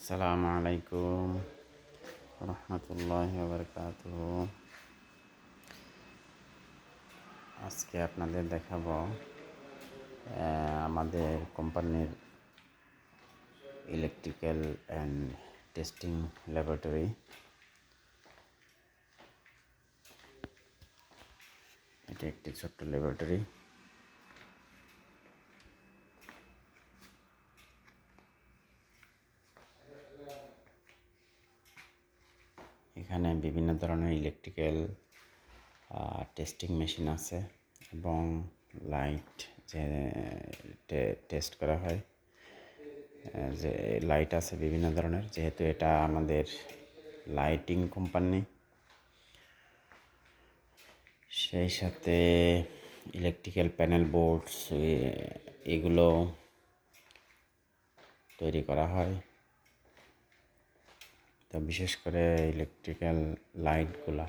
আসসালামু আলাইকুম রহমতুল্লাহি ওয়া বারাকাতুহু। আজকে আপনাদের দেখাবো আমাদের কোম্পানির ইলেকট্রিক্যাল অ্যান্ড টেস্টিং ল্যাবরেটরি। এটা একটি ছোট্ট ল্যাবরেটরি। এখানে বিভিন্ন ধরনের ইলেকট্রিক্যাল টেস্টিং মেশিন আছে এবং লাইট যে টেস্ট করা হয়, যে লাইট আছে বিভিন্ন ধরনের। যেহেতু এটা আমাদের লাইটিং কোম্পানি, সেই সাথে ইলেকট্রিক্যাল প্যানেল বোর্ডস এগুলো তৈরি করা হয়। তো বিশেষ করে ইলেকট্রিক্যাল লাইটগুলো,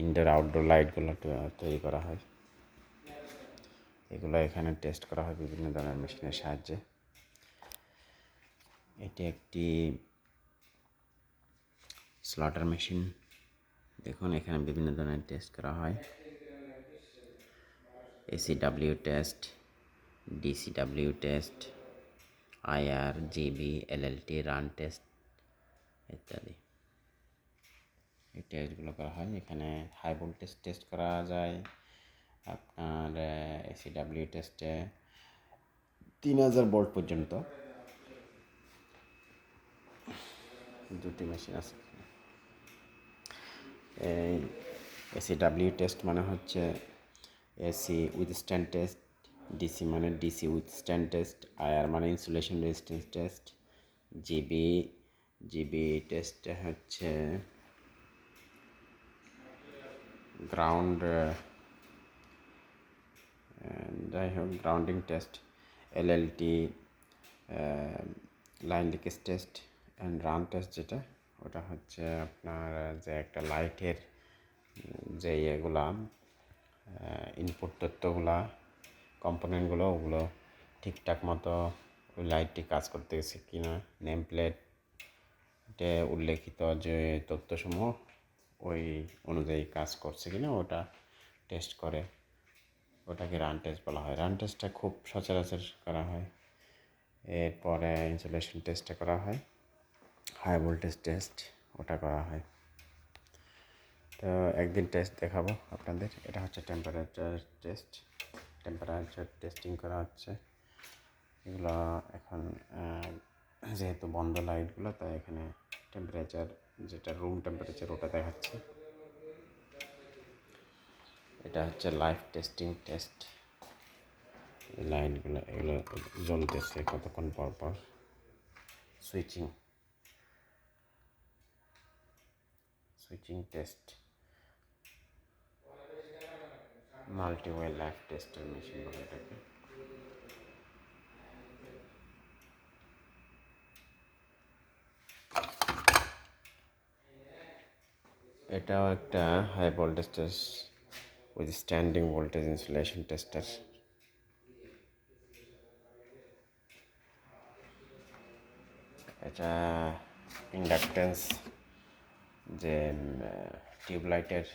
ইনডোর আউটডোর লাইটগুলো তৈরি করা হয়। এগুলো এখানে টেস্ট করা হয় বিভিন্ন ধরনের মেশিনের সাহায্যে। এটি একটি স্লটার মেশিন। দেখুন, এখানে বিভিন্ন ধরনের টেস্ট করা হয়। ACW test, DCW test, IR, GB, LLT, run test ইত্যাদি। এই টেস্টগুলো করা হয়। এখানে হাই ভোল্টেজ টেস্ট করা যায়। আপনার এসিডাব্লিউ টেস্টে 3000 ভোল্ট পর্যন্ত দুটি মেশিন আছে। এই এসিডাব্লিউ টেস্ট মানে হচ্ছে AC withstand test, DC মানে DC withstand test, IR মানে insulation resistance test, GB test হচ্ছে গ্রাউন্ড, যাই হোক grounding test, LLT line leakage test, and run test যেটা ওটা হচ্ছে আপনার যে একটা লাইটের যে ইয়েগুলা ইনপুট তথ্যগুলা কম্পোনেন্টগুলো ওগুলো ঠিকঠাক মতো ওই লাইটটি কাজ করতে গেছে কিনা, নেম প্লেটে উল্লেখিত যে তথ্যসমূহ ওই অনুযায়ী কাজ করছে কিনা ওটা টেস্ট করে। ওটাকে রান টেস্ট বলা হয়। রান টেস্টটা খুব সচরাচর করা হয়। এরপরে ইনসুলেশন টেস্টটা করা হয়, হাই ভোল্টেজ টেস্ট ওটা করা হয়। তো একদিন টেস্ট দেখাবো আপনাদের। এটা হচ্ছে টেম্পারেচার টেস্ট, টেম্পারেচার টেস্টিং করা হচ্ছে। এগুলো এখন যেহেতু বন্ধ লাইটগুলো, তাই এখানে টেম্পারেচার যেটা রুম টেম্পারেচার ওটা দেখাচ্ছে। এটা হচ্ছে লাইভ টেস্টিং টেস্ট। এই লাইটগুলো এগুলো জ্বলতেছে কতক্ষণ পর পর। সুইচিং টেস্ট, মাল্টিওয়ে লাইভ টেস্টের মেশিন বলে এটাকে। এটাও একটা high voltage test with standing voltage insulation tester. এটা ইন্ডাকটেন্স যে টিউবলাইটের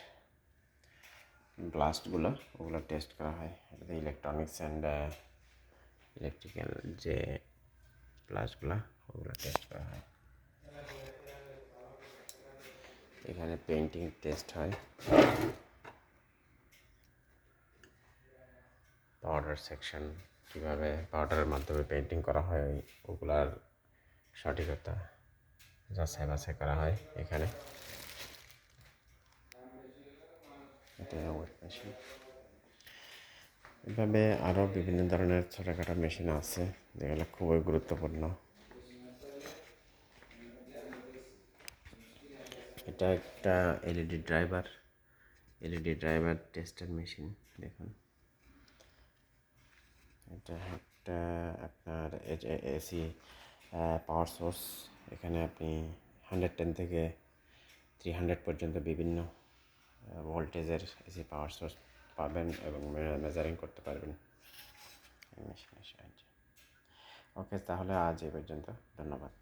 ব্লাস্টগুলো ওগুলো টেস্ট করা হয়। এটাতে ইলেকট্রনিক্স অ্যান্ড ইলেকট্রিক্যাল যে ব্লাস্টগুলো ওগুলো টেস্ট করা হয়। এখানে পেন্টিং টেস্ট হয়, পাউডার সেকশন, কীভাবে পাউডারের মাধ্যমে পেন্টিং করা হয় ওগুলার সঠিকতা যাচাই বাছাই করা হয় এখানে। এটা ওয়েট মেশিন। এভাবে আরও বিভিন্ন ধরনের ছোটোখাটো মেশিন আছে যেগুলো খুবই গুরুত্বপূর্ণ। এটা একটা এলইডি ড্রাইভার টেস্টার মেশিন। দেখুন, এটা একটা আপনার এসি পাওয়ার সোর্স। এখানে আপনি 110 থেকে 300 পর্যন্ত বিভিন্ন ভোল্টেজের এসি পাওয়ার সোর্স পাবেন এবং মেজারিং করতে পারবেন এই মেশিনের সাহায্যে। ওকে, তাহলে আজ এই পর্যন্ত। ধন্যবাদ।